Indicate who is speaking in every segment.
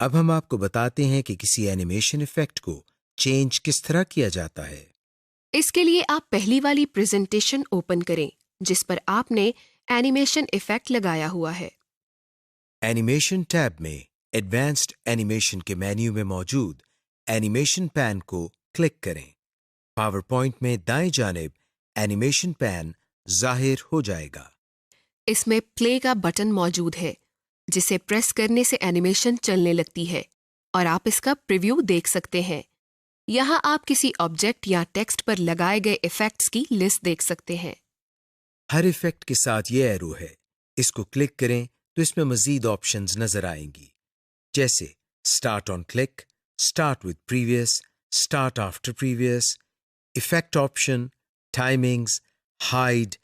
Speaker 1: اب ہم آپ کو بتاتے ہیں کہ کسی اینیمیشن ایفیکٹ کو چینج کس طرح کیا جاتا ہے۔
Speaker 2: اس کے لیے آپ پہلی والی پریزنٹیشن اوپن کریں جس پر آپ نے اینیمیشن ایفیکٹ لگایا ہوا ہے۔
Speaker 1: اینیمیشن ٹیب میں ایڈوانسڈ اینیمیشن کے مینیو میں موجود اینیمیشن پین کو کلک کریں۔ پاور پوائنٹ میں دائیں جانب اینیمیشن پین ظاہر ہو جائے گا۔
Speaker 2: اس میں پلے کا بٹن موجود ہے جسے پریس کرنے سے اینیمیشن چلنے لگتی ہے اور آپ اس کا پریویو دیکھ سکتے ہیں۔ یہاں آپ کسی آبجیکٹ یا ٹیکسٹ پر لگائے گئے ایفیکٹس کی لسٹ دیکھ سکتے ہیں۔
Speaker 1: ہر ایفیکٹ کے ساتھ یہ ایرو ہے، اس کو کلک کریں تو اس میں مزید آپشنز نظر آئیں گی، جیسے start on click, start with previous, start after previous, effect option, timings, hide,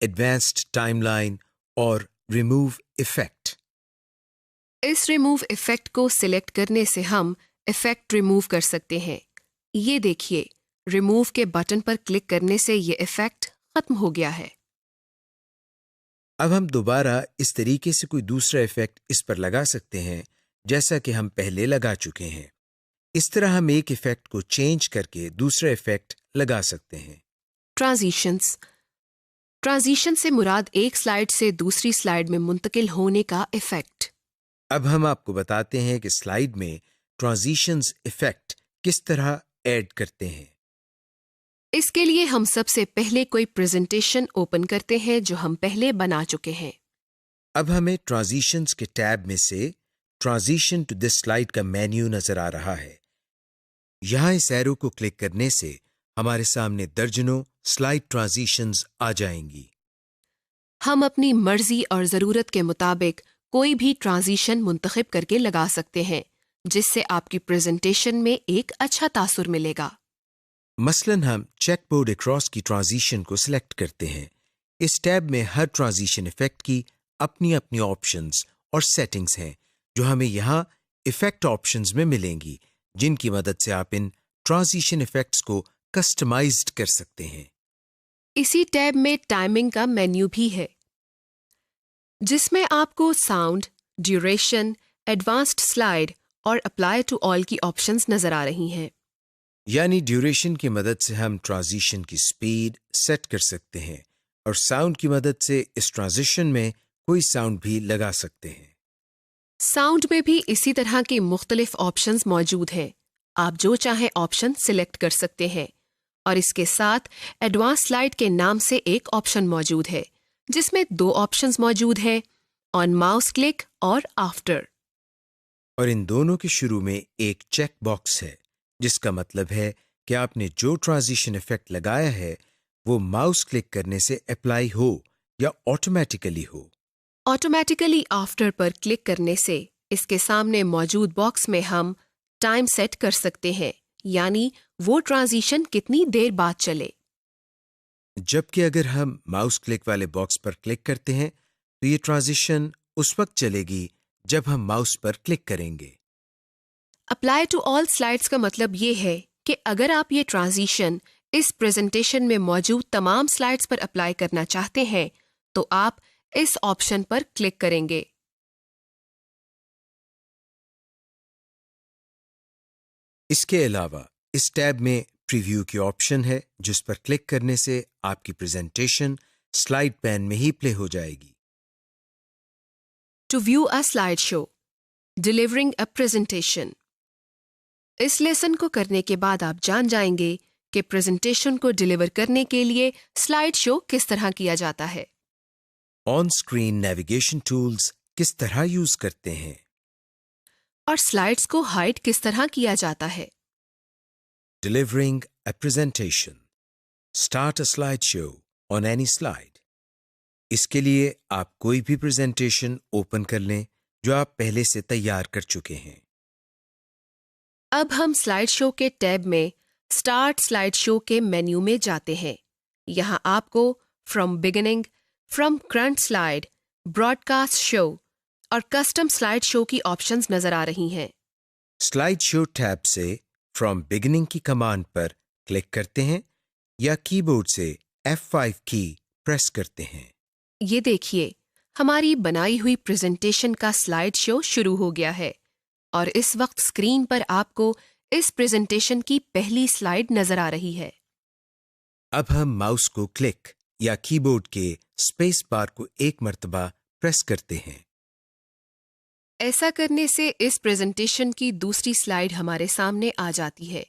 Speaker 1: advanced time line اور ریموو ایفیکٹ۔
Speaker 2: اس ریموو ایفیکٹ کو سلیکٹ کرنے سے ہم ایفیکٹ ریموو کر سکتے ہیں۔ یہ دیکھیے، ریموو کے بٹن پر کلک کرنے سے یہ ایفیکٹ ختم ہو گیا ہے۔
Speaker 1: اب ہم دوبارہ اس طریقے سے کوئی دوسرا ایفیکٹ اس پر لگا سکتے ہیں جیسا کہ ہم پہلے لگا چکے ہیں۔ اس طرح ہم ایک ایفیکٹ کو چینج کر کے دوسرا ایفیکٹ لگا سکتے ہیں۔
Speaker 2: ٹرانزیشن سے مراد ایک سلائیڈ سے دوسری سلائیڈ میں منتقل ہونے کا ایفیکٹ۔
Speaker 1: اب ہم آپ کو بتاتے ہیں کہ سلائیڈ میں ٹرانزیشنز ایفیکٹ کس طرح ایڈ کرتے ہیں۔
Speaker 2: اس کے لیے ہم سب سے پہلے کوئی پریزنٹیشن اوپن کرتے ہیں جو ہم پہلے بنا چکے ہیں۔
Speaker 1: اب ہمیں ٹرانزیشنز کے ٹیب میں سے ٹرانزیشن ٹو دس سلائیڈ کا مینیو نظر آ رہا ہے۔ یہاں اس ایرو کو کلک کرنے سے ہمارے سامنے درجنوں سلائیڈ ٹرانزیشنز آ جائیں گی۔
Speaker 2: ہم اپنی مرضی اور ضرورت کے مطابق کوئی بھی ٹرانزیشن منتخب کر کے لگا سکتے ہیں جس سے آپ کی پریزنٹیشن میں ایک اچھا تاثر ملے گا۔
Speaker 1: مثلاً ہم چیک بورڈ اکراس کی ٹرانزیشن کو سلیکٹ کرتے ہیں۔ اس ٹیب میں ہر ٹرانزیشن ایفیکٹ کی اپنی اپنی آپشنز اور سیٹنگز ہیں جو ہمیں یہاں ایفیکٹ آپشنز میں ملیں گی، جن کی مدد سے آپ ان ٹرانزیشن ایفیکٹس کو کسٹمائزڈ کر سکتے ہیں۔
Speaker 2: اسی ٹیب میں ٹائمنگ کا مینیو بھی ہے جس میں آپ کو ساؤنڈ، ڈیوریشن، ایڈوانسڈ سلائیڈ اور اپلائی ٹو آل کی آپشنز نظر آ رہی ہیں۔
Speaker 1: یعنی ڈیوریشن کی مدد سے ہم ٹرانزیشن کی سپیڈ سیٹ کر سکتے ہیں اور ساؤنڈ کی مدد سے اس ٹرانزیشن میں کوئی ساؤنڈ بھی لگا سکتے ہیں۔
Speaker 2: ساؤنڈ میں بھی اسی طرح کی مختلف آپشنز موجود ہیں۔ آپ جو چاہیں آپشن سلیکٹ کر سکتے ہیں اور اس کے ساتھ ایڈوانس سلائیڈ کے نام سے ایک آپشن موجود ہے جس میں دو آپشنز موجود ہیں، آن ماؤس کلک اور آفٹر۔
Speaker 1: اور ان دونوں کے شروع میں ایک چیک باکس ہے جس کا مطلب ہے کہ آپ نے جو ٹرانزیشن ایفیکٹ لگایا ہے وہ ماؤس کلک کرنے سے اپلائی ہو یا آٹومیٹیکلی ہو۔
Speaker 2: آٹومیٹیکلی آفٹر پر کلک کرنے سے اس کے سامنے موجود باکس میں ہم ٹائم سیٹ کر سکتے ہیں، یعنی وہ ٹرانزیشن کتنی دیر بعد چلے۔
Speaker 1: جبکہ اگر ہم ماؤس کلک والے باکس پر کلک کرتے ہیں تو یہ ٹرانزیشن اس وقت چلے گی جب ہم ماؤس پر کلک کریں گے۔
Speaker 2: اپلائی ٹو آل سلائیڈز کا مطلب یہ ہے کہ اگر آپ یہ ٹرانزیشن اس پریزنٹیشن میں موجود تمام سلائیڈز پر اپلائی کرنا چاہتے ہیں تو آپ اس آپشن پر کلک کریں گے۔
Speaker 1: اس کے علاوہ اس ٹیب میں پریویو کی آپشن ہے جس پر کلک کرنے سے آپ کی پریزنٹیشن سلائیڈ پین میں ہی پلے ہو جائے گی۔
Speaker 2: To view a slide show, delivering a presentation. اس لیسن کو کرنے کے بعد آپ جان جائیں گے کہ پریزنٹیشن کو ڈیلیور کرنے کے لیے سلائیڈ شو کس طرح کیا جاتا ہے۔
Speaker 1: آن اسکرین نیویگیشن ٹولز کس طرح یوز کرتے ہیں
Speaker 2: اور سلائیڈز کو ہائڈ کس طرح کیا جاتا ہے۔
Speaker 1: Delivering a presentation, start a slide show on any slide. اس کے لیے آپ کوئی بھی پریزنٹیشن اوپن کر لیں جو آپ پہلے سے تیار کر چکے ہیں۔
Speaker 2: اب ہم سلائیڈ شو کے ٹیب میں اسٹارٹ سلائیڈ شو کے مینیو میں جاتے ہیں۔ یہاں آپ کو from beginning, from current slide, broadcast show اور کسٹم سلائیڈ شو کی آپشنز نظر آ رہی ہیں۔
Speaker 1: سلائیڈ شو ٹیب سے فرام بگننگ کی کمانڈ پر کلک کرتے ہیں یا کی بورڈ سے F5 کی پریس کرتے ہیں۔
Speaker 2: یہ دیکھیے، ہماری بنائی ہوئی پریزنٹیشن کا سلائیڈ شو شروع ہو گیا ہے۔ اور اس وقت اسکرین پر آپ کو اس پریزنٹیشن کی پہلی سلائیڈ نظر آ رہی ہے۔
Speaker 1: اب ہم ماؤس کو کلک یا کی بورڈ کے اسپیس بار کو ایک مرتبہ پریس کرتے ہیں۔
Speaker 2: ایسا کرنے سے اس پریزنٹیشن کی دوسری سلائیڈ ہمارے سامنے آ جاتی ہے،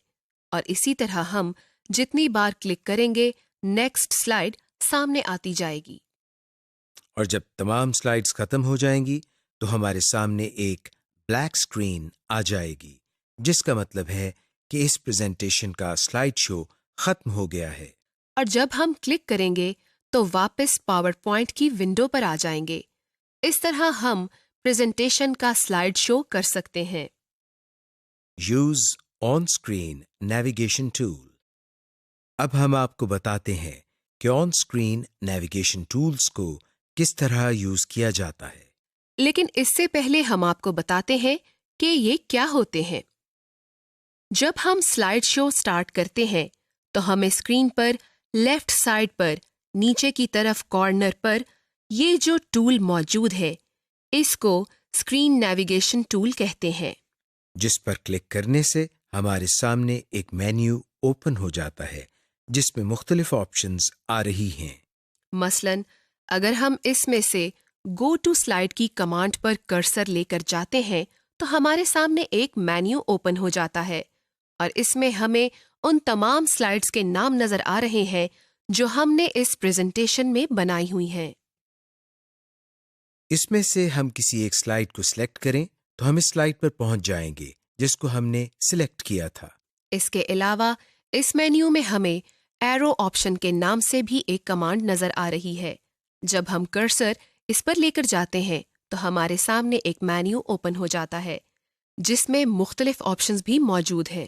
Speaker 2: اور اسی طرح ہم جتنی بار کلک کریں گے نیکسٹ سلائیڈ سامنے آتی جائے گی۔
Speaker 1: اور جب تمام سلائیڈز ختم ہو جائیں گی تو ہمارے سامنے ایک بلیک اسکرین آ جائے گی، جس کا مطلب ہے کہ اس پریزنٹیشن کا سلائیڈ شو ختم ہو گیا ہے۔
Speaker 2: اور جب ہم کلک کریں گے تو واپس پاور پوائنٹ کی ونڈو پر آ جائیں گے۔ اس طرح ہم پریزنٹیشن کا سلائیڈ شو کر سکتے ہیں۔
Speaker 1: Use on screen navigation tool. اب ہم آپ کو بتاتے ہیں کہ آن اسکرین نیویگیشن ٹولز کو کس طرح یوز کیا جاتا ہے۔
Speaker 2: لیکن اس سے پہلے ہم آپ کو بتاتے ہیں کہ یہ کیا ہوتے ہیں۔ جب ہم سلائیڈ شو سٹارٹ کرتے ہیں تو ہمیں اسکرین پر لیفٹ سائڈ پر نیچے کی طرف کارنر پر یہ جو ٹول موجود ہے اس کو اسکرین نیویگیشن ٹول کہتے ہیں،
Speaker 1: جس پر کلک کرنے سے ہمارے سامنے ایک مینیو اوپن ہو جاتا ہے جس میں مختلف آپشنز آ رہی ہیں۔
Speaker 2: مثلاً اگر ہم اس میں سے گو ٹو سلائیڈ کی کمانڈ پر کرسر لے کر جاتے ہیں تو ہمارے سامنے ایک مینیو اوپن ہو جاتا ہے، اور اس میں ہمیں ان تمام سلائیڈز کے نام نظر آ رہے ہیں جو ہم نے اس پریزنٹیشن میں بنائی ہوئی ہیں۔
Speaker 1: اس میں سے ہم کسی ایک سلائیڈ کو سلیکٹ کریں تو ہم اس سلائیڈ پر پہنچ جائیں گے جس کو ہم نے سلیکٹ کیا تھا۔
Speaker 2: اس کے علاوہ اس مینیو میں ہمیں ایرو آپشن کے نام سے بھی ایک کمانڈ نظر آ رہی ہے۔ جب ہم کرسر اس پر لے کر جاتے ہیں تو ہمارے سامنے ایک مینیو اوپن ہو جاتا ہے جس میں مختلف آپشنز بھی موجود ہیں۔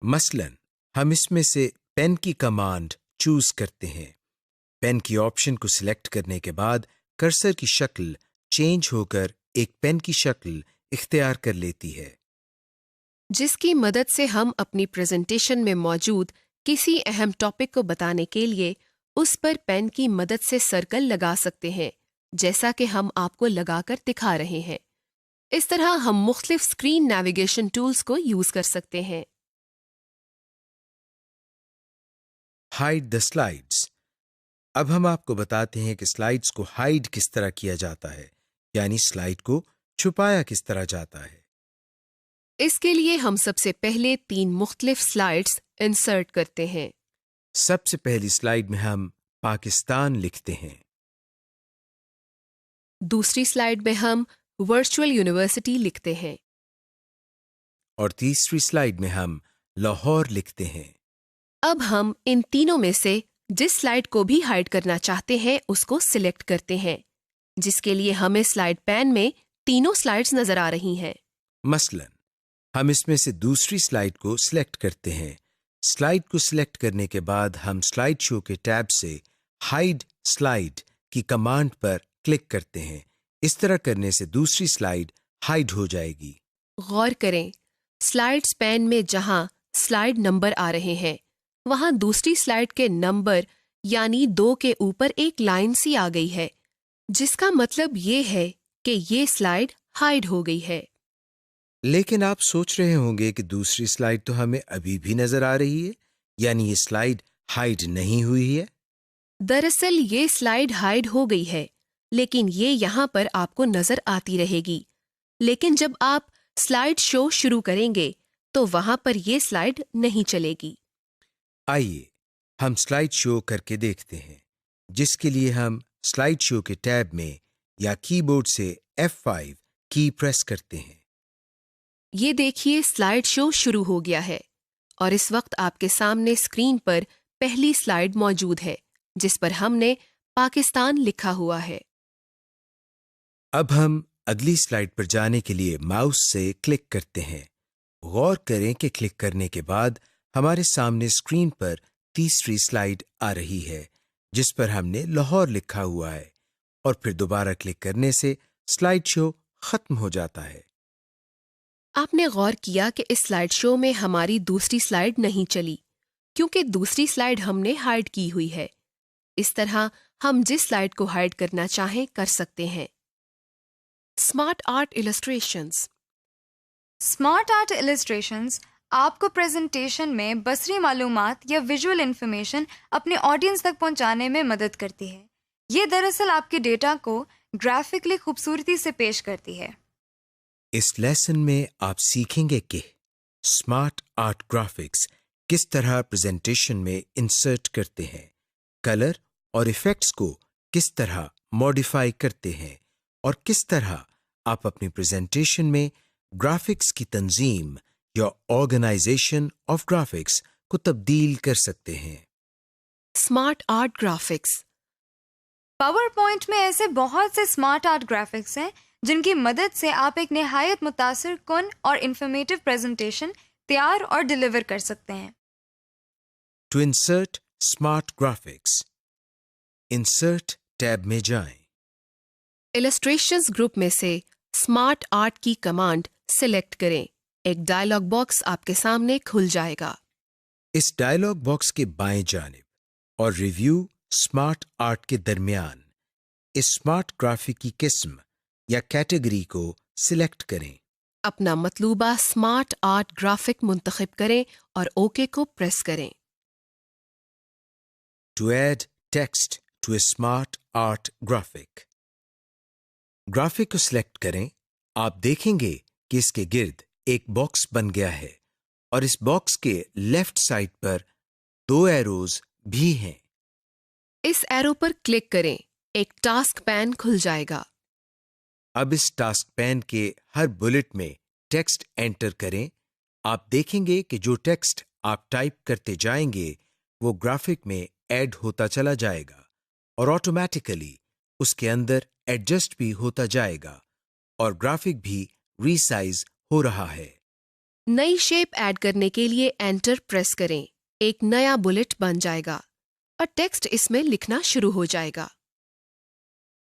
Speaker 1: مثلاً ہم اس میں سے پین کی کمانڈ چوز کرتے ہیں۔ پین کی آپشن کو سلیکٹ کرنے کے بعد کرسر کی شکل چینج ہو کر ایک پین کی شکل اختیار کر لیتی ہے،
Speaker 2: جس کی مدد سے ہم اپنی پریزنٹیشن میں موجود کسی اہم ٹاپک کو بتانے کے لیے اس پر پین کی مدد سے سرکل لگا سکتے ہیں، جیسا کہ ہم آپ کو لگا کر دکھا رہے ہیں۔ اس طرح ہم مختلف اسکرین نیویگیشن ٹولز کو یوز کر سکتے ہیں۔
Speaker 1: ہائیڈ دا سلائیڈز۔ اب ہم آپ کو بتاتے ہیں کہ سلائیڈز کو ہائیڈ کس طرح کیا جاتا ہے، یعنی سلائیڈ کو چھپایا کس طرح جاتا ہے۔
Speaker 2: اس کے لیے ہم سب سے پہلے 3 مختلف سلائیڈز انسرٹ کرتے ہیں۔
Speaker 1: سب سے پہلی سلائیڈ میں ہم پاکستان لکھتے ہیں،
Speaker 2: دوسری سلائیڈ میں ہم ورچوئل یونیورسٹی لکھتے ہیں،
Speaker 1: اور تیسری سلائیڈ میں ہم لاہور لکھتے ہیں۔
Speaker 2: اب ہم ان تینوں میں سے جس سلائیڈ کو بھی ہائیڈ کرنا چاہتے ہیں اس کو سلیکٹ کرتے ہیں، جس کے لیے ہمیں سلائیڈ پین میں تینوں سلائیڈز نظر آ رہی ہیں۔
Speaker 1: مثلاً ہم اس میں سے دوسری سلائیڈ کو سلیکٹ کرتے ہیں۔ سلائیڈ کو سلیکٹ کرنے کے بعد ہم سلائیڈ شو کے ٹیب سے ہائیڈ سلائیڈ کی کمانڈ پر کلک کرتے ہیں۔ اس طرح کرنے سے دوسری سلائیڈ ہائیڈ ہو جائے گی۔
Speaker 2: غور کریں، سلائیڈز پین میں جہاں سلائیڈ نمبر آ رہے ہیں وہاں دوسری سلائیڈ کے نمبر یعنی 2 کے اوپر ایک لائن سی آ گئی ہے، جس کا مطلب یہ ہے کہ یہ سلائیڈ ہائیڈ ہو گئی ہے۔
Speaker 1: لیکن آپ سوچ رہے ہوں گے کہ دوسری سلائیڈ تو ہمیں ابھی بھی نظر آ رہی ہے، یعنی یہ سلائیڈ ہائیڈ نہیں ہوئی ہے۔
Speaker 2: دراصل یہ سلائیڈ ہائیڈ ہو گئی ہے، لیکن یہ یہاں پر آپ کو نظر آتی رہے گی۔ لیکن جب آپ سلائیڈ شو شروع کریں گے تو وہاں پر یہ سلائیڈ نہیں چلے گی۔
Speaker 1: آئیے ہم سلائیڈ شو کر کے دیکھتے ہیں، جس کے لیے ہم سلائیڈ شو کے ٹیب میں یا کی بورڈ سے F5 کی پریس کرتے ہیں۔
Speaker 2: یہ دیکھیے سلائیڈ شو شروع ہو گیا ہے، اور اس وقت آپ کے سامنے اسکرین پر پہلی سلائیڈ موجود ہے جس پر ہم نے پاکستان لکھا ہوا ہے۔
Speaker 1: اب ہم اگلی سلائیڈ پر جانے کے لیے ماؤس سے کلک کرتے ہیں۔ غور کریں کہ کلک کرنے کے بعد ہمارے سامنے اسکرین پر تیسری سلائیڈ آ رہی ہے جس پر ہم نے لاہور لکھا ہوا ہے، اور پھر دوبارہ کلک کرنے سے سلائیڈ شو ختم ہو جاتا ہے۔
Speaker 2: آپ نے غور کیا کہ اس سلائیڈ شو میں ہماری دوسری سلائیڈ نہیں چلی کیونکہ دوسری سلائیڈ ہم نے ہائیڈ کی ہوئی ہے۔ اس طرح ہم جس سلائیڈ کو ہائیڈ کرنا چاہیں کر سکتے ہیں۔ Smart art illustrations.
Speaker 3: Smart art illustrations آپ کو پریزنٹیشن میں بصری معلومات یا ویژول انفارمیشن اپنے آڈینس تک پہنچانے میں مدد کرتی ہے. یہ دراصل آپ کے ڈیٹا کو گرافکلی خوبصورتی سے پیش کرتی ہے.
Speaker 1: اس لیسن میں آپ سیکھیں گے کہ اسمارٹ آرٹ گرافکس کس طرح پریزنٹیشن میں انسرٹ کرتے ہیں، کلر اور ایفیکٹس کو کس طرح ماڈیفائی کرتے ہیں، اور کس طرح آپ اپنی پریزنٹیشن میں گرافکس کی تنظیم یا آرگنائزیشن آف گرافکس کو تبدیل کر سکتے ہیں.
Speaker 2: Smart art graphics.
Speaker 3: Power point میں ایسے بہت سے اسمارٹ آرٹ گرافکس ہیں جن کی مدد سے آپ ایک نہایت متاثر کن اور انفارمیٹو پریزنٹیشن تیار اور ڈیلیور کر سکتے ہیں.
Speaker 1: To insert smart graphics, insert tab میں جائیں.
Speaker 2: السٹریشنز گروپ میں سے اسمارٹ آرٹ کی کمانڈ سلیکٹ کریں. ایک ڈائلاگ باکس آپ کے سامنے کھل جائے گا.
Speaker 1: اس ڈائلاگ باکس کے بائیں جانب اور ریویو اسمارٹ آرٹ کے درمیان اس اسمارٹ گرافک کی قسم یا کیٹیگری کو سلیکٹ کریں.
Speaker 2: اپنا مطلوبہ اسمارٹ آرٹ گرافک منتخب کریں اور اوکے کو پریس کریں.
Speaker 1: To add text to a smart art graphic, graphic کو سلیکٹ کریں. آپ دیکھیں گے کہ اس کے گرد ایک باکس بن گیا ہے اور اس باکس کے لیفٹ سائڈ پر 2 ایروز بھی ہیں.
Speaker 2: اس ایرو پر کلک کریں. ایک ٹاسک پین کھل جائے گا.
Speaker 1: اب اس ٹاسک پین کے ہر بلٹ میں ٹیکسٹ انٹر کریں. آپ دیکھیں گے کہ جو ٹیکسٹ آپ ٹائپ کرتے جائیں گے وہ گرافک میں ایڈ ہوتا چلا جائے گا اور آٹومیٹیکلی اس کے اندر ایڈجسٹ بھی ہوتا جائے گا اور گرافک بھی ری سائز ہو رہا ہے.
Speaker 2: نئی شیپ ایڈ کرنے کے لیے انٹر پریس کریں. ایک نیا بلٹ بن جائے گا اور ٹیکسٹ اس میں لکھنا شروع ہو جائے گا.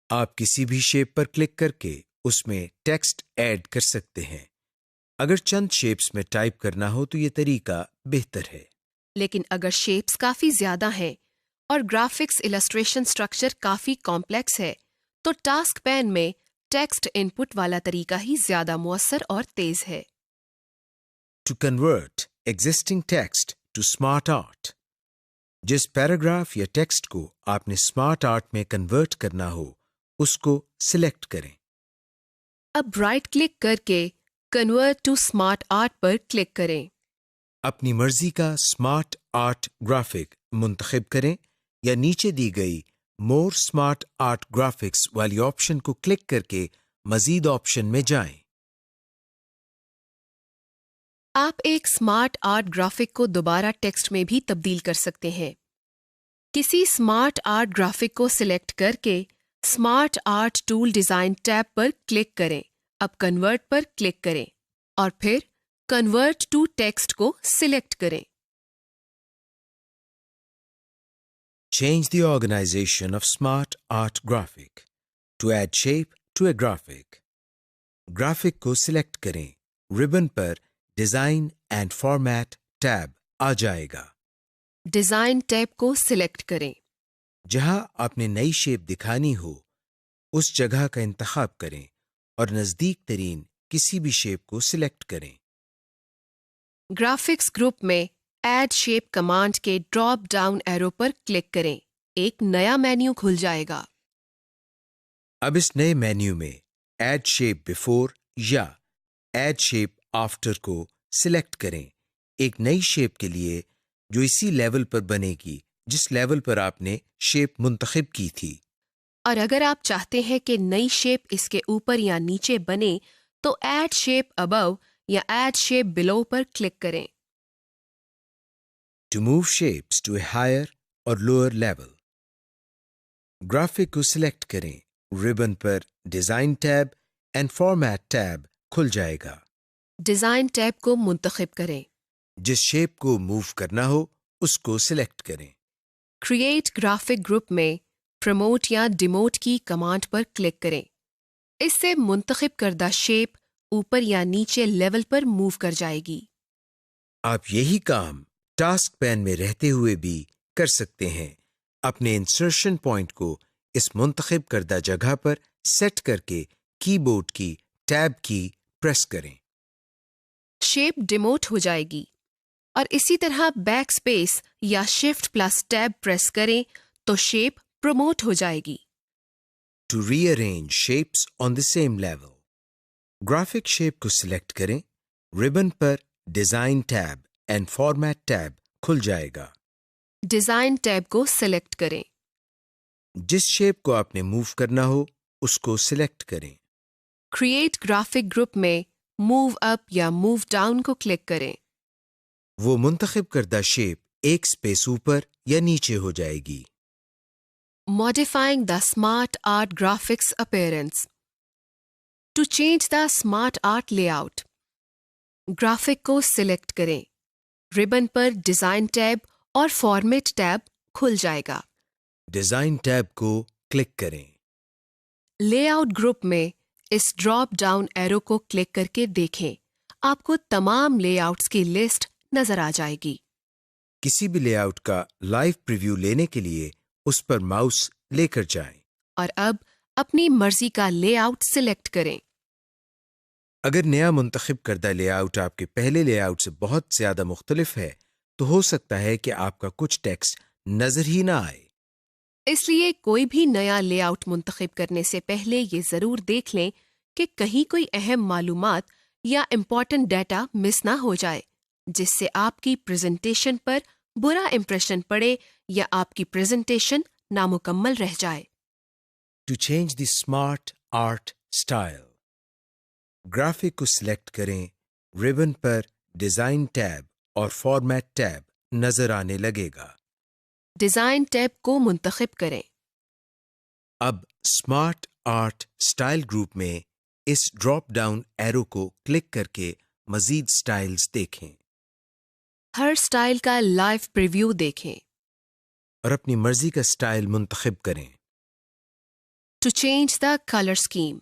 Speaker 1: آپ کسی بھی شیپ پر کلک کر کے اس میں ٹیکسٹ ایڈ کر سکتے ہیں. اگر چند شیپس میں ٹائپ کرنا ہو تو یہ طریقہ بہتر ہے.
Speaker 2: لیکن اگر شیپس کافی زیادہ ہیں اور گرافکس السٹریشن سٹرکچر کافی کمپلیکس ہے تو ٹاسک پین میں ٹیکسٹ ان پٹ والا طریقہ ہی زیادہ مؤثر اور تیز ہے.
Speaker 1: To convert existing text to smart art, جس پیراگراف یا ٹیکسٹ کو آپ نے اسمارٹ آرٹ میں کنورٹ کرنا ہو اس کو سلیکٹ کریں.
Speaker 2: اب رائٹ کلک کر کے کنورٹ ٹو اسمارٹ آرٹ پر کلک کریں.
Speaker 1: اپنی مرضی کا اسمارٹ آرٹ گرافک منتخب کریں یا نیچے دی گئی مور اسمارٹ آرٹ گرافکس والی آپشن کو کلک کر کے مزید آپشن میں جائیں.
Speaker 2: آپ ایک اسمارٹ آرٹ گرافک کو دوبارہ ٹیکسٹ میں بھی تبدیل کر سکتے ہیں. کسی اسمارٹ آرٹ گرافک کو سلیکٹ کر کے smart art tool design tab پر کلک کریں. اب کنورٹ پر کلک کریں اور پھر کنورٹ ٹو ٹیکسٹ کو سلیکٹ کریں.
Speaker 1: Change the organization of smart art graphic. To add shape to a graphic. Graphic کو سلیکٹ کریں. ربن پر ڈیزائن اینڈ فارمیٹ ٹیب آ جائے گا.
Speaker 2: ڈیزائن ٹیب کو سلیکٹ کریں.
Speaker 1: جہاں آپ نے نئی شیپ دکھانی ہو اس جگہ کا انتخاب کریں اور نزدیک ترین کسی بھی شیپ کو سلیکٹ کریں.
Speaker 2: گرافکس گروپ میں ایڈ شیپ کمانڈ کے ڈراپ ڈاؤن ایرو پر کلک کریں. ایک نیا مینیو کھل جائے گا.
Speaker 1: اب اس نئے مینیو میں ایڈ شیپ بیفور یا ایڈ شیپ آفٹر کو سلیکٹ کریں. ایک نئی شیپ کے لیے جو اسی لیول پر بنے گی جس لیول پر آپ نے شیپ منتخب کی تھی.
Speaker 2: اور اگر آپ چاہتے ہیں کہ نئی شیپ اس کے اوپر یا نیچے بنے تو ایڈ شیپ ابو یا ایڈ شیپ بلو پر کلک کریں.
Speaker 1: To move shapes to a higher or lower level. Graphic کو سلیکٹ کریں. ربن پر design tab and format tab کھل جائے گا.
Speaker 2: ڈیزائن ٹیب کو منتخب کریں.
Speaker 1: جس شیپ کو موو کرنا ہو اس کو سلیکٹ کریں.
Speaker 2: کریٹ گرافک گروپ میں پروموٹ یا ڈیموٹ کی کمانڈ پر کلک کریں. اس سے منتخب کردہ شیپ اوپر یا نیچے لیول پر موو کر جائے گی.
Speaker 1: آپ یہی کام ٹاسک پین میں رہتے ہوئے بھی کر سکتے ہیں. اپنے انسرشن پوائنٹ کو اس منتخب کردہ جگہ پر سیٹ کر کے کی بورڈ کی ٹیب کی پریس کریں.
Speaker 2: شیپ ڈیموٹ ہو جائے گی، اور اسی طرح بیک اسپیس یا شفٹ پلس ٹیب پریس کریں تو شیپ پروموٹ ہو جائے گی۔
Speaker 1: To rearrange shapes on the same level. Graphic shape کو سلیکٹ کریں، ربن پر design tab and format tab کھل جائے گا۔
Speaker 2: ڈیزائن ٹیب کو سلیکٹ کریں۔
Speaker 1: جس شیپ کو آپ نے موو کرنا ہو اس کو سلیکٹ کریں۔
Speaker 2: کریٹ گرافک گروپ میں موو اپ یا موو ڈاؤن کو کلک کریں۔
Speaker 1: وہ منتخب کردہ شیپ ایک سپیس اوپر یا نیچے ہو جائے گی۔
Speaker 2: Modifying the Smart Art Graphics Appearance. To change the Smart Art layout, graphic کو سلیکٹ کریں، ربن پر ڈیزائن ٹیب اور فارمیٹ ٹیب کھل جائے گا۔
Speaker 1: ڈیزائن ٹیب کو کلک کریں۔
Speaker 2: لے آؤٹ گروپ میں اس ڈراپ ڈاؤن ایرو کو کلک کر کے دیکھیں، آپ کو تمام لے آؤٹس کی لسٹ نظر آ جائے گی۔
Speaker 1: کسی بھی لے آؤٹ کا لائیو پریویو لینے کے لیے اس پر ماؤس لے کر جائیں۔
Speaker 2: اور اب اپنی مرضی کا لے آؤٹ سلیکٹ کریں۔
Speaker 1: اگر نیا منتخب کردہ لے آؤٹ آپ کے پہلے لے آؤٹ سے بہت زیادہ مختلف ہے تو ہو سکتا ہے کہ آپ کا کچھ ٹیکسٹ نظر ہی نہ آئے۔
Speaker 2: اس لیے کوئی بھی نیا لے آؤٹ منتخب کرنے سے پہلے یہ ضرور دیکھ لیں کہ کہیں کوئی اہم معلومات یا امپورٹنٹ ڈیٹا مس نہ ہو جائے، جس سے آپ کی پریزنٹیشن پر برا امپریشن پڑے یا آپ کی پریزنٹیشن نامکمل رہ جائے۔
Speaker 1: To change the smart art style, graphic کو سلیکٹ کریں، ربن پر ڈیزائن ٹیب اور فارمیٹ ٹیب نظر آنے لگے گا۔
Speaker 2: ڈیزائن ٹیب کو منتخب کریں۔
Speaker 1: اب اسمارٹ آرٹ اسٹائل گروپ میں اس ڈراپ ڈاؤن ایرو کو کلک کر کے مزید اسٹائلز دیکھیں
Speaker 2: ہر اسٹائل کا لائیو پریویو دیکھیں۔
Speaker 1: اور اپنی مرضی کا اسٹائل منتخب کریں۔
Speaker 2: To change the colour scheme,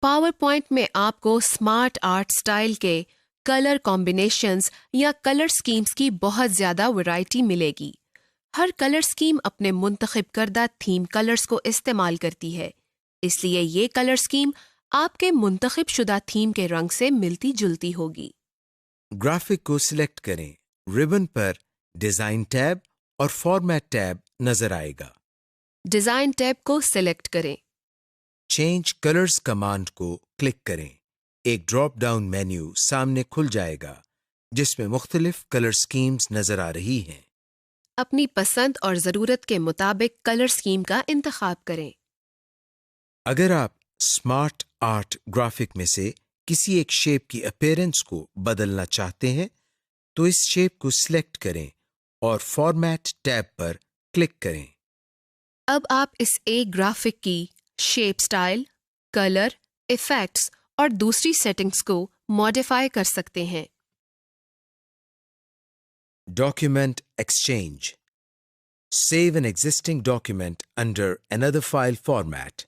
Speaker 2: PowerPoint میں آپ کو اسمارٹ آرٹ اسٹائل کے کلر کمبینیشنز یا کلر اسکیمز کی بہت زیادہ ورائٹی ملے گی۔ ہر کلر اسکیم اپنے منتخب کردہ تھیم کلرز کو استعمال کرتی ہے، اس لیے یہ کلر اسکیم آپ کے منتخب شدہ تھیم کے رنگ سے ملتی جلتی ہوگی۔
Speaker 1: گرافک کو سلیکٹ کریں، ربن پر ڈیزائن ٹیب اور فارمیٹ ٹیب نظر آئے گا۔
Speaker 2: ڈیزائن ٹیب کو سلیکٹ کریں۔
Speaker 1: چینج کلرز کمانڈ کو کلک کریں، ایک ڈراپ ڈاؤن مینیو سامنے کھل جائے گا جس میں مختلف کلر اسکیمز نظر آ رہی ہیں۔
Speaker 2: اپنی پسند اور ضرورت کے مطابق کلر اسکیم کا انتخاب کریں۔
Speaker 1: اگر آپ اسمارٹ آرٹ گرافک میں سے کسی ایک شیپ کی اپیرنس کو بدلنا چاہتے ہیں تو اس شیپ کو سلیکٹ کریں اور فارمیٹ ٹیب پر کلک کریں۔
Speaker 2: اب آپ اس ایک گرافک کی شیپ سٹائل، کلر، ایفیکٹس اور دوسری سیٹنگز کو ماڈیفائی کر سکتے ہیں۔
Speaker 1: Document exchange, save an existing document under another file format،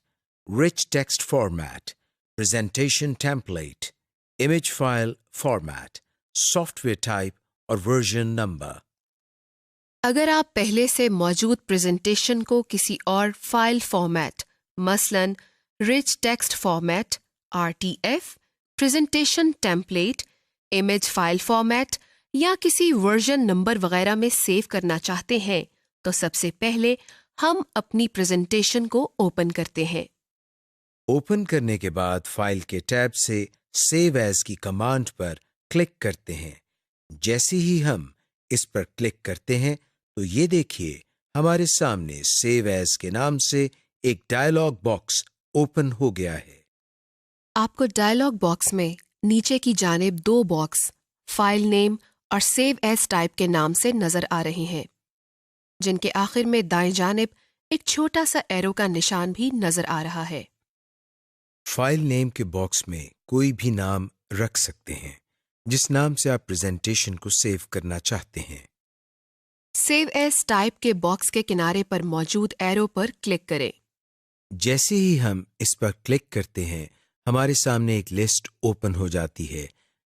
Speaker 1: rich text format، presentation template، image file format، software type اور version number۔
Speaker 2: اگر آپ پہلے سے موجود پریزنٹیشن کو کسی اور فائل فارمیٹ مثلاً rich text format RTF، presentation template, image file format یا کسی ورژن نمبر وغیرہ میں سیو کرنا چاہتے ہیں تو سب سے پہلے ہم اپنی پریزنٹیشن کو اوپن کرتے ہیں۔
Speaker 1: اوپن کرنے کے بعد فائل کے ٹیب سے سیو ایز کی کمانڈ پر کلک کرتے ہیں۔ جیسے ہی ہم اس پر کلک کرتے ہیں تو یہ دیکھیے ہمارے سامنے سیو ایز کے نام سے ایک ڈائلاگ باکس اوپن ہو گیا ہے۔
Speaker 2: آپ کو ڈائلاگ باکس میں نیچے کی جانب 2 باکس فائل نیم اور سیو ایز ٹائپ کے نام سے نظر آ رہے ہیں، جن کے آخر میں دائیں جانب ایک چھوٹا سا ایرو کا نشان بھی نظر آ رہا ہے۔
Speaker 1: فائل نیم کے باکس میں کوئی بھی نام رکھ سکتے ہیں جس نام سے آپ پریزنٹیشن کو سیو کرنا چاہتے ہیں۔
Speaker 2: سیو ایز ٹائپ کے باکس کے کنارے پر موجود ایرو پر کلک کریں۔
Speaker 1: جیسے ہی ہم اس پر کلک کرتے ہیں ہمارے سامنے ایک لسٹ اوپن ہو جاتی ہے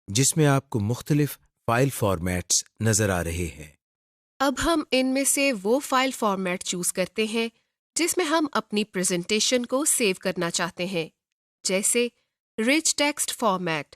Speaker 1: جس میں آپ کو مختلف فائل فارمیٹس نظر آ رہے ہیں۔
Speaker 2: اب ہم ان میں سے وہ فائل فارمیٹ چوز کرتے ہیں جس میں ہم اپنی پریزنٹیشن کو سیو کرنا چاہتے ہیں، جیسے rich text format,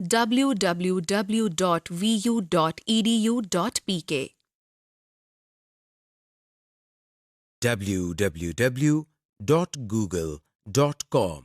Speaker 2: www.vu.edu.pk,
Speaker 1: www.google.com,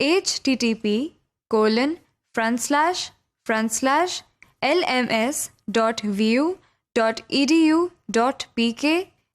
Speaker 3: http://lms.vu.edu.pk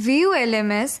Speaker 3: VULMS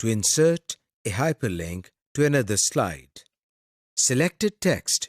Speaker 1: To insert a hyperlink to another slide, selected text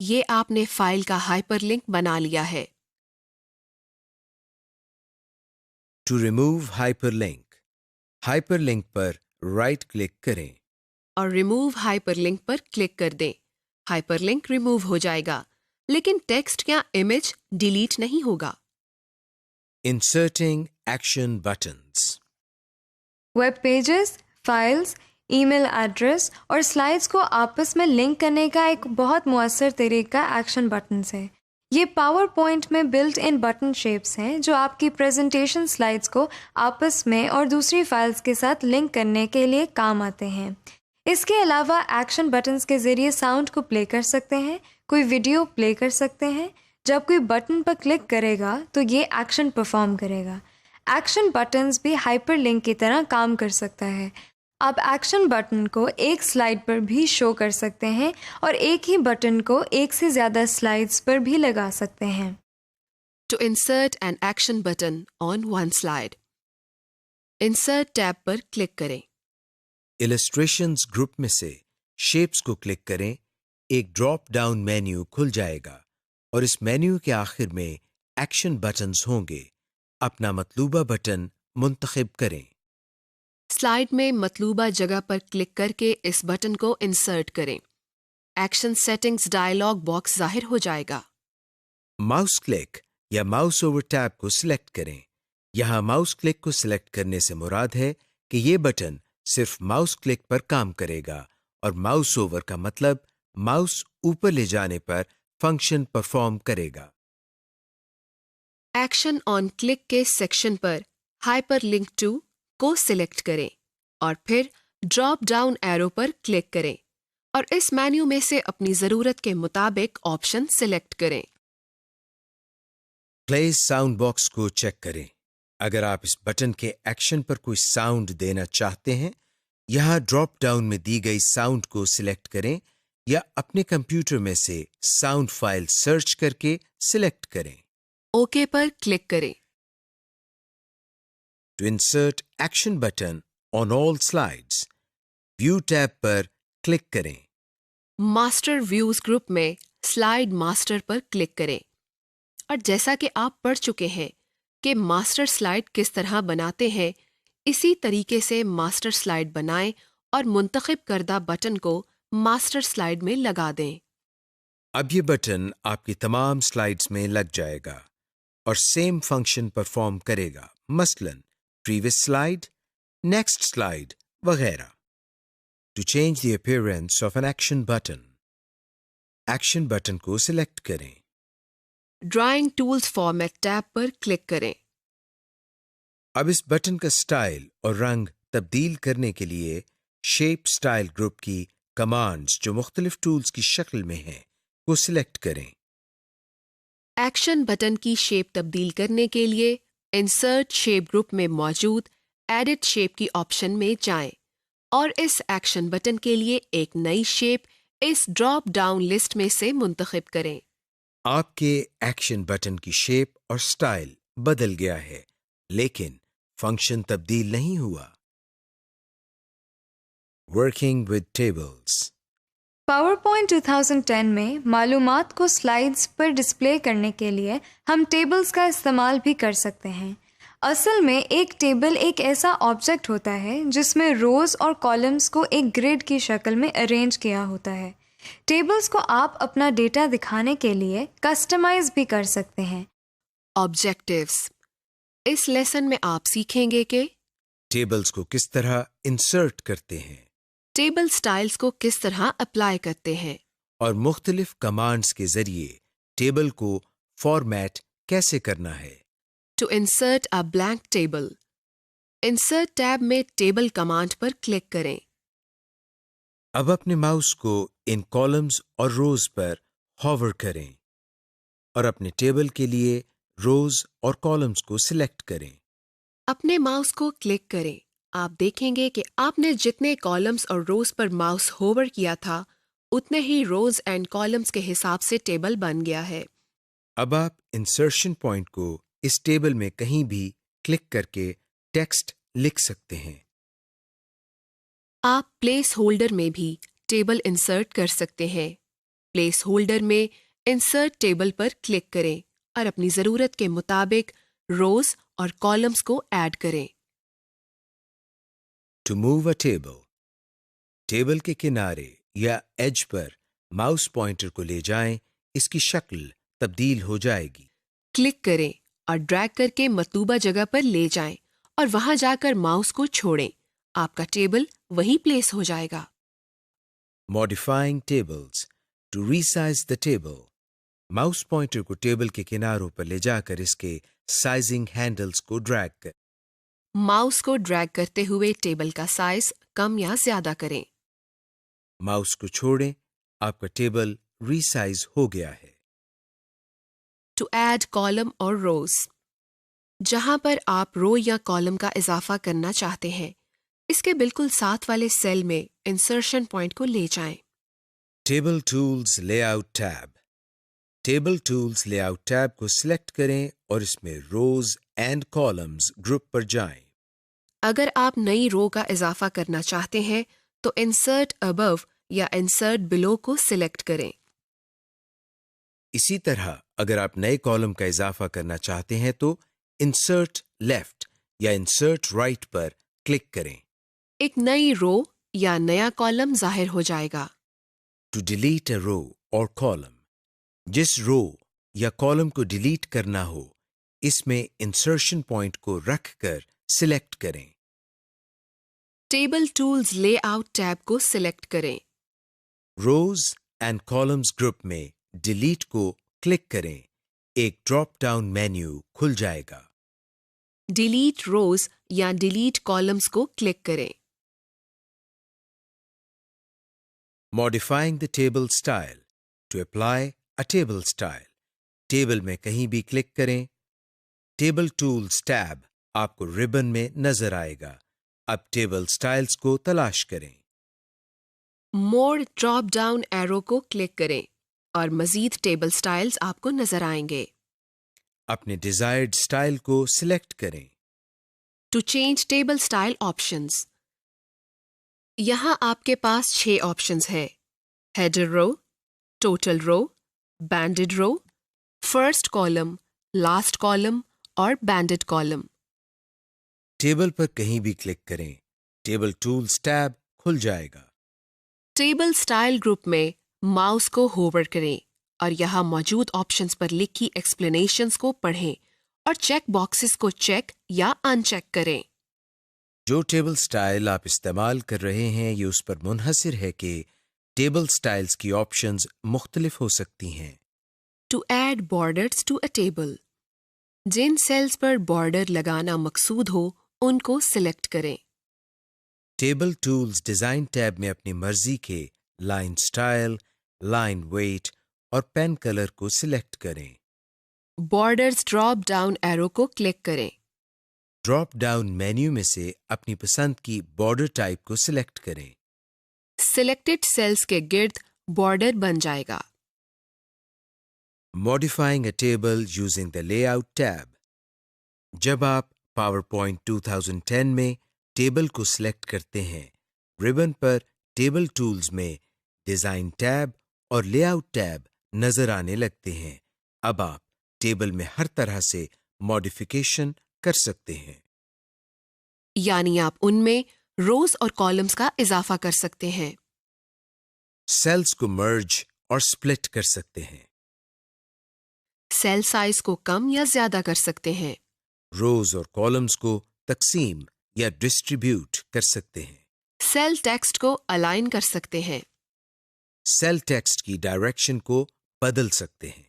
Speaker 2: یہ آپ نے فائل کا ہائپر لنک بنا لیا ہے۔
Speaker 1: To remove hyperlink, hyperlink per right click کریں۔
Speaker 2: اور ریموو ہائپر لنک پر کلک کر دیں۔ ہائپر لنک ریموو ہو جائے گا، لیکن ٹیکسٹ یا امیج ڈیلیٹ نہیں ہوگا۔
Speaker 1: Inserting action buttons.
Speaker 3: Web pages, files, email address اور سلائڈز کو آپس میں لنک کرنے کا ایک بہت مؤثر طریقہ ایکشن بٹنز ہے۔ یہ پاور پوائنٹ میں بلٹ ان بٹن شیپس ہیں جو آپ کی پریزنٹیشن سلائڈز کو آپس میں اور دوسری فائلز کے ساتھ لنک کرنے کے لیے کام آتے ہیں۔ اس کے علاوہ ایکشن بٹنز کے ذریعے ساؤنڈ کو پلے کر سکتے ہیں، کوئی ویڈیو پلے کر سکتے ہیں۔ جب کوئی بٹن پر کلک کرے گا تو یہ ایکشن پرفارم کرے گا۔ ایکشن بٹنز بھی ہائپر لنک کی طرح کام کر سکتا ہے۔ آپ ایکشن بٹن کو ایک سلائڈ پر بھی شو کر سکتے ہیں اور ایک ہی بٹن کو ایک سے زیادہ سلائڈز پر بھی لگا سکتے ہیں۔
Speaker 2: To insert an action button on one slide. Insert tab پر کلک کریں۔
Speaker 1: Illustrations گروپ میں سے شیپس کو کلک کریں، ایک ڈراپ ڈاؤن مینیو کھل جائے گا اور اس مینیو کے آخر میں ایکشن بٹنز ہوں گے۔ اپنا مطلوبہ بٹن منتخب کریں۔
Speaker 2: سلائڈ میں مطلوبہ جگہ پر کلک کر کے اس بٹن کو انسرٹ کریں۔ ایکشن سیٹنگز ڈائلاگ باکس ظاہر ہو جائے گا۔
Speaker 1: ماؤس کلک یا ماؤس اوور ٹیب کو سلیکٹ کریں۔ یہاں ماؤس کلک کو سلیکٹ کرنے سے مراد ہے کہ یہ بٹن صرف ماؤس کلک پر کام کرے گا اور ماؤس اوور کا مطلب ماؤس اوپر لے جانے پر فنکشن پرفارم کرے گا۔
Speaker 2: ایکشن آن کلک کے سیکشن پر ہائپر لنک ٹو کو سلیکٹ کریں اور پھر ڈراپ ڈاؤن ایرو پر کلک کریں اور اس مینیو میں سے اپنی ضرورت کے مطابق آپشن سلیکٹ کریں۔
Speaker 1: پلیز ساؤنڈ باکس کو چیک کریں۔ اگر آپ اس بٹن کے ایکشن پر کوئی ساؤنڈ دینا چاہتے ہیں، یہاں ڈراپ ڈاؤن میں دی گئی ساؤنڈ کو سلیکٹ کریں یا اپنے کمپیوٹر میں سے ساؤنڈ فائل سرچ کر کے سلیکٹ کریں۔
Speaker 2: اوکے پر کلک کریں۔
Speaker 1: To insert action button on all slides, View tab پر کلک کریں۔
Speaker 2: ماسٹر ویوز گروپ میں سلائیڈ ماسٹر پر کلک کریں اور جیسا کہ آپ پڑھ چکے ہیں کہ ماسٹر سلائیڈ کس طرح بناتے ہیں، اسی طریقے سے ماسٹر سلائیڈ بنائیں اور منتخب کردہ بٹن کو ماسٹر سلائیڈ میں لگا دیں۔
Speaker 1: اب یہ بٹن آپ کی تمام سلائیڈز میں لگ جائے گا اور سیم فنکشن پرفارم کرے گا، مثلاً پریویس سلائیڈ، نیکسٹ سلائیڈ وغیرہ۔ To change the appearance of an action button, action button کو سلیکٹ کریں۔
Speaker 2: ڈرائنگ ٹولز فارمیٹ ٹیب پر کلک کریں۔
Speaker 1: اب اس بٹن کا سٹائل اور رنگ تبدیل کرنے کے لیے شیپ سٹائل گروپ کی کمانڈز جو مختلف ٹولز کی شکل میں ہیں کو سلیکٹ کریں۔
Speaker 2: ایکشن بٹن کی شیپ تبدیل کرنے کے لیے انسرٹ شیپ گروپ میں موجود ایڈٹ شیپ کی آپشن میں جائیں اور اس ایکشن بٹن کے لیے ایک نئی شیپ اس ڈراپ ڈاؤن لسٹ میں سے منتخب کریں۔
Speaker 1: آپ کے ایکشن بٹن کی شیپ اور سٹائل بدل گیا ہے، لیکن فنکشن تبدیل نہیں ہوا۔ Working with tables.
Speaker 3: Power point 2010 میں معلومات کو سلائیڈز پر ڈسپلے کرنے کے لیے ہم ٹیبلز کا استعمال بھی کر سکتے ہیں۔ اصل میں ایک ٹیبل ایک ایسا آبجیکٹ ہوتا ہے جس میں روز اور کالمز کو ایک گریڈ کی شکل میں ارینج کیا ہوتا ہے۔ ٹیبلز کو آپ اپنا ڈیٹا دکھانے کے لیے کسٹمائز بھی کر سکتے ہیں۔
Speaker 2: آبجیکٹیوز۔ اس لیسن میں آپ سیکھیں گے کہ
Speaker 1: ٹیبلز کو کس طرح انسرٹ کرتے ہیں
Speaker 2: ٹیبل سٹائلز کو کس طرح اپلائی کرتے ہیں
Speaker 1: اور مختلف کمانڈز کے ذریعے ٹیبل کو فارمیٹ کیسے کرنا ہے۔
Speaker 2: To insert a blank table. Insert tab میں ٹیبل کمانڈ پر کلک کریں۔
Speaker 1: اب اپنے ماؤس کو ان کالمز اور روز پر ہوور کریں اور اپنے ٹیبل کے لیے روز اور کالمز کو سلیکٹ کریں۔
Speaker 2: اپنے ماؤس کو کلک کریں۔ آپ دیکھیں گے کہ آپ نے جتنے کالمز اور روز پر ماؤس ہوور کیا تھا اتنے ہی روز اینڈ کالمز کے حساب سے ٹیبل بن گیا ہے۔
Speaker 1: اب آپ انسرشن پوائنٹ کو اس ٹیبل میں کہیں بھی کلک کر کے ٹیکسٹ لکھ سکتے ہیں۔
Speaker 2: آپ پلیس ہولڈر میں بھی ٹیبل انسرٹ کر سکتے ہیں۔ پلیس ہولڈر میں انسرٹ ٹیبل پر کلک کریں اور اپنی ضرورت کے مطابق روز اور کالمز کو ایڈ کریں۔
Speaker 1: To move a table. Table کے کنارے یا ایج پر ماؤس پوائنٹر کو لے جائیں، اس کی شکل تبدیل ہو جائے گی۔
Speaker 2: کلک کریں اور ڈریگ کر کے مطلوبہ جگہ پر لے جائیں اور وہاں جا کر ماؤس کو چھوڑیں، آپ کا ٹیبل وہیں پلیس ہو جائے گا۔
Speaker 1: Modifying tables. To resize the table. Mouse pointer کو ٹیبل کے کناروں پر لے جا کر اس کے سائزنگ ہینڈلز کو ڈریگ کریں۔
Speaker 2: ماؤس کو ڈریگ کرتے ہوئے ٹیبل کا سائز کم یا زیادہ کریں۔
Speaker 1: ماؤس کو چھوڑیں، آپ کا ٹیبل ریسائز ہو گیا ہے۔
Speaker 2: ٹو ایڈ کالم اور روز، جہاں پر آپ رو یا کالم کا اضافہ کرنا چاہتے ہیں اس کے بالکل ساتھ والے سیل میں انسرشن پوائنٹ کو لے جائیں۔
Speaker 1: Table tools lay out tab. Table tools lay out tab کو سلیکٹ کریں اور اس میں روز اینڈ کالمز گروپ پر جائیں۔
Speaker 2: اگر آپ نئی رو کا اضافہ کرنا چاہتے ہیں تو انسرٹ ابو یا انسرٹ بلو کو سلیکٹ کریں۔
Speaker 1: اسی طرح اگر آپ نئے کالم کا اضافہ کرنا چاہتے ہیں تو انسرٹ لیفٹ یا انسرٹ رائٹ پر کلک کریں۔
Speaker 2: ایک نئی رو یا نیا کالم ظاہر ہو جائے گا۔
Speaker 1: ٹو ڈیلیٹ اے رو اور کالم، جس رو یا کالم کو ڈیلیٹ کرنا ہو اس میں انسرشن پوائنٹ کو رکھ کر سلیکٹ کریں۔
Speaker 2: Table tools lay out tab کو سلیکٹ کریں۔
Speaker 1: روز اینڈ کالمز گروپ میں ڈیلیٹ کو کلک کریں، ایک ڈراپ ڈاؤن مینیو کھل جائے گا۔
Speaker 2: ڈیلیٹ روز یا ڈیلیٹ کالمز کو کلک کریں۔
Speaker 1: Modifying the table style. To apply a table style. Table میں کہیں بھی کلک کریں۔ ٹیبل ٹولز ٹیب آپ کو ربن میں نظر آئے گا۔ اب ٹیبل سٹائلز کو تلاش کریں۔
Speaker 2: مور ڈراپ ڈاؤن ایرو کو کلک کریں اور مزید ٹیبل سٹائلز آپ کو نظر آئیں گے۔
Speaker 1: اپنے ڈیزائرڈ سٹائل کو سلیکٹ کریں۔
Speaker 2: To change table style options, یہاں آپ کے پاس 6 آپشنز ہیں: header row, total row, banded row, first column, last column اور بینڈڈ کالم۔
Speaker 1: ٹیبل پر کہیں بھی کلک کریں، ٹیبل ٹولز ٹیب کھل جائے گا۔
Speaker 2: ٹیبل سٹائل گروپ میں ماؤس کو ہوور کریں اور یہاں موجود آپشنز پر لکھی ایکسپلینیشنز کو پڑھیں اور چیک باکسز کو چیک یا ان چیک کریں۔
Speaker 1: جو ٹیبل سٹائل آپ استعمال کر رہے ہیں یہ اس پر منحصر ہے کہ ٹیبل سٹائلز کی آپشنز مختلف ہو سکتی ہیں۔
Speaker 2: To add borders to a table, جن سیلز پر بارڈر لگانا مقصود ہو ان کو سلیکٹ کریں۔
Speaker 1: ٹیبل ٹولز ڈیزائن ٹیب میں اپنی مرضی کے لائن سٹائل، لائن ویٹ اور پین کلر کو سلیکٹ کریں۔
Speaker 2: بارڈرز ڈراپ ڈاؤن ایرو کو کلک کریں۔
Speaker 1: ڈراپ ڈاؤن مینیو میں سے اپنی پسند کی بارڈر ٹائپ کو سلیکٹ کریں۔
Speaker 2: سلیکٹڈ سیلز کے گرد بارڈر بن جائے گا۔
Speaker 1: Modifying a table using the layout tab. جب آپ پاور پوائنٹ 2010 میں ٹیبل کو سلیکٹ کرتے ہیں، ربن پر ٹیبل ٹولز میں ڈیزائن ٹیب اور لے آؤٹ ٹیب نظر آنے لگتے ہیں۔ اب آپ ٹیبل میں ہر طرح سے ماڈیفیکیشن کر سکتے ہیں۔
Speaker 2: یعنی آپ ان میں روز اور کالمز کا اضافہ کر سکتے ہیں۔
Speaker 1: سیلز کو مرج اور سپلٹ کر سکتے ہیں۔
Speaker 2: سیل سائز کو کم یا زیادہ کر سکتے ہیں۔
Speaker 1: روز اور کالمز کو تقسیم یا ڈسٹریبیوٹ کر سکتے ہیں۔
Speaker 2: سیل ٹیکسٹ کو الائن کر سکتے ہیں۔
Speaker 1: سیل ٹیکسٹ کی ڈائریکشن کو بدل سکتے ہیں۔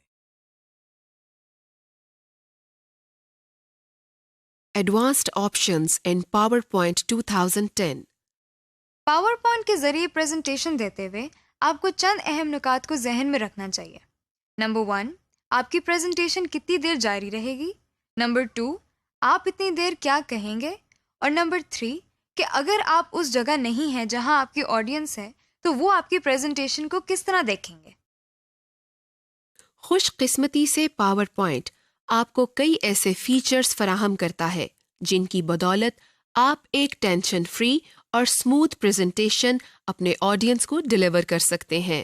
Speaker 2: ایڈوانسڈ آپشنز ان پاور پوائنٹ 2010۔
Speaker 3: پاور پوائنٹ کے ذریعے پریزنٹیشن دیتے ہوئے آپ کو چند اہم نکات کو ذہن میں رکھنا چاہیے۔ نمبر 1، آپ کی پریزنٹیشن کتنی دیر جاری رہے گی۔ نمبر 2، آپ اتنی دیر کیا کہیں گے۔ اور نمبر 3، کہ اگر آپ اس جگہ نہیں ہیں جہاں آپ کی آڈینس ہے تو وہ آپ کی پریزنٹیشن کو کس طرح دیکھیں گے۔
Speaker 2: خوش قسمتی سے پاور پوائنٹ آپ کو کئی ایسے فیچرز فراہم کرتا ہے جن کی بدولت آپ ایک ٹینشن فری اور سموتھ پریزنٹیشن اپنے آڈینس کو ڈیلیور کر سکتے ہیں۔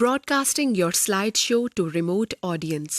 Speaker 2: Broadcasting your slideshow to remote audience.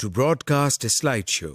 Speaker 1: To broadcast a slideshow.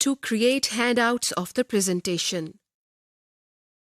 Speaker 2: To create handouts of the presentation,